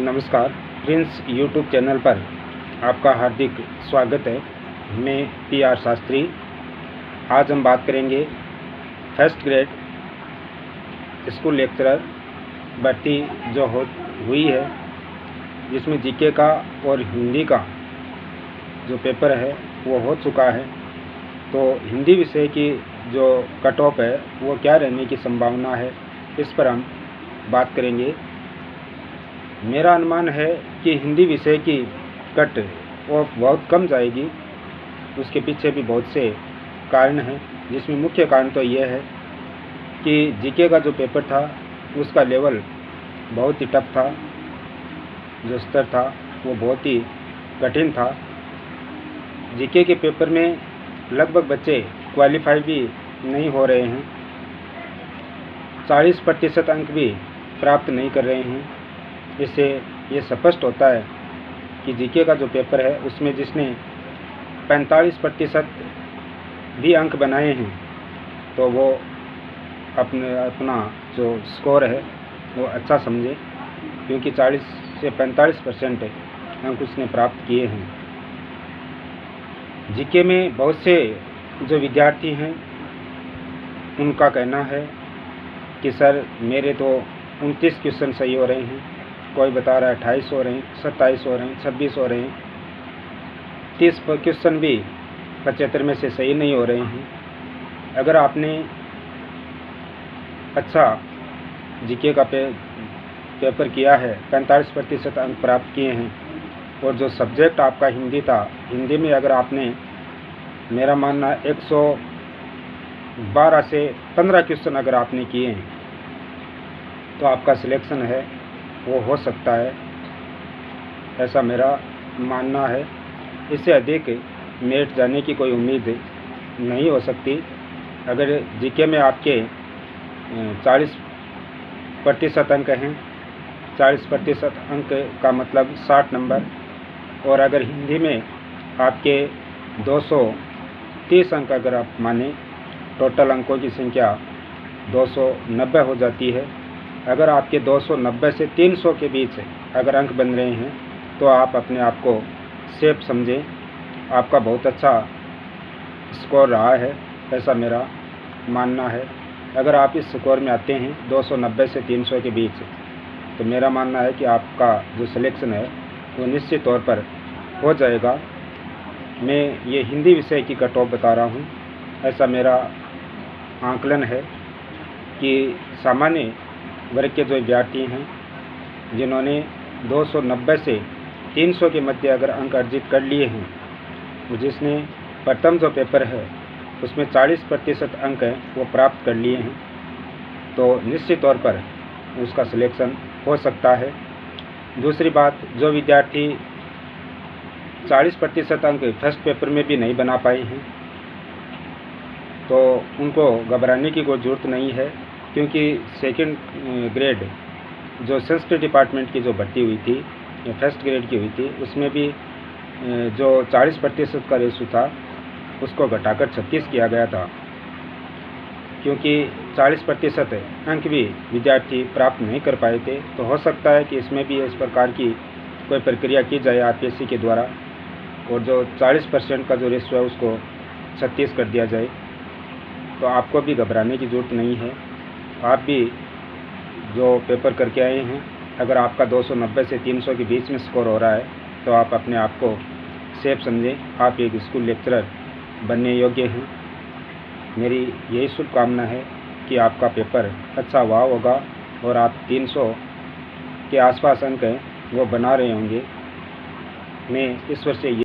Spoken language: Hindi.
नमस्कार। प्रिंस यूट्यूब चैनल पर आपका हार्दिक स्वागत है। मैं PR शास्त्री। आज हम बात करेंगे फर्स्ट ग्रेड स्कूल लेक्चरर भर्ती जो हुई है, जिसमें जीके का और हिंदी का जो पेपर है वो हो चुका है। तो हिंदी विषय की जो कट ऑफ है वो क्या रहने की संभावना है, इस पर हम बात करेंगे। मेरा अनुमान है कि हिंदी विषय की कट ऑफ बहुत कम जाएगी। उसके पीछे भी बहुत से कारण हैं, जिसमें मुख्य कारण तो यह है कि जीके का जो पेपर था उसका लेवल बहुत ही टफ था, जो स्तर था वो बहुत ही कठिन था। जीके के पेपर में लगभग बच्चे क्वालिफाई भी नहीं हो रहे हैं, 40% अंक भी प्राप्त नहीं कर रहे हैं। इससे ये स्पष्ट होता है कि जीके का जो पेपर है उसमें जिसने 45% भी अंक बनाए हैं तो वो अपना जो स्कोर है वो अच्छा समझे, क्योंकि 40 से 45% अंक उसने प्राप्त किए हैं। जीके में बहुत से जो विद्यार्थी हैं उनका कहना है कि सर मेरे तो 29 क्वेश्चन सही हो रहे हैं, कोई बता रहा है 28 हो रहे हैं, 27 हो रहे हैं, 26 हो रहे हैं, 30 क्वेश्चन भी 75 में से सही नहीं हो रहे हैं। अगर आपने अच्छा जीके का पेपर किया है, 45% अंक प्राप्त किए हैं, और जो सब्जेक्ट आपका हिंदी था, हिंदी में अगर आपने, मेरा मानना 112 से 15 क्वेश्चन अगर आपने किए हैं तो आपका सिलेक्शन है वो हो सकता है, ऐसा मेरा मानना है। इससे अधिक मेरिट जाने की कोई उम्मीद नहीं हो सकती। अगर जीके में आपके 40% अंक हैं, 40% अंक का मतलब 60 नंबर, और अगर हिंदी में आपके 230 अंक अगर आप माने, टोटल अंकों की संख्या 290 हो जाती है। अगर आपके 290 से 300 के बीच अगर अंक बन रहे हैं तो आप अपने आप को सेफ समझें, आपका बहुत अच्छा स्कोर रहा है, ऐसा मेरा मानना है। अगर आप इस स्कोर में आते हैं 290 से 300 के बीच, तो मेरा मानना है कि आपका जो सिलेक्शन है वो निश्चित तौर पर हो जाएगा। मैं ये हिंदी विषय की कट ऑफ बता रहा हूँ, ऐसा मेरा आंकलन है कि सामान्य वर्ग के जो विद्यार्थी हैं जिन्होंने 290 से 300 के मध्य अगर अंक अर्जित कर लिए हैं, तो जिसने प्रथम जो पेपर है उसमें 40% अंक हैं वो प्राप्त कर लिए हैं, तो निश्चित तौर पर उसका सिलेक्शन हो सकता है। दूसरी बात, जो विद्यार्थी 40% अंक फर्स्ट पेपर में भी नहीं बना पाए हैं तो उनको घबराने की कोई ज़रूरत नहीं है, क्योंकि सेकंड ग्रेड जो संस्कृत डिपार्टमेंट की जो भर्ती हुई थी, फर्स्ट ग्रेड की हुई थी, उसमें भी जो 40% का रेशो था उसको घटाकर 36 किया गया था, क्योंकि 40% अंक भी विद्यार्थी प्राप्त नहीं कर पाए थे। तो हो सकता है कि इसमें भी इस प्रकार की कोई प्रक्रिया की जाए RPSC के द्वारा, और जो 40% का जो रेशो है उसको 36 कर दिया जाए। तो आपको भी घबराने की ज़रूरत नहीं है। आप भी जो पेपर करके आए हैं, अगर आपका 290 से 300 के बीच में स्कोर हो रहा है तो आप अपने आप को सेफ समझें, आप एक स्कूल लेक्चरर बनने योग्य हैं। मेरी यही शुभकामना है कि आपका पेपर अच्छा हुआ होगा और आप 300 के आसपास अंक हैं वो बना रहे होंगे। मैं ईश्वर से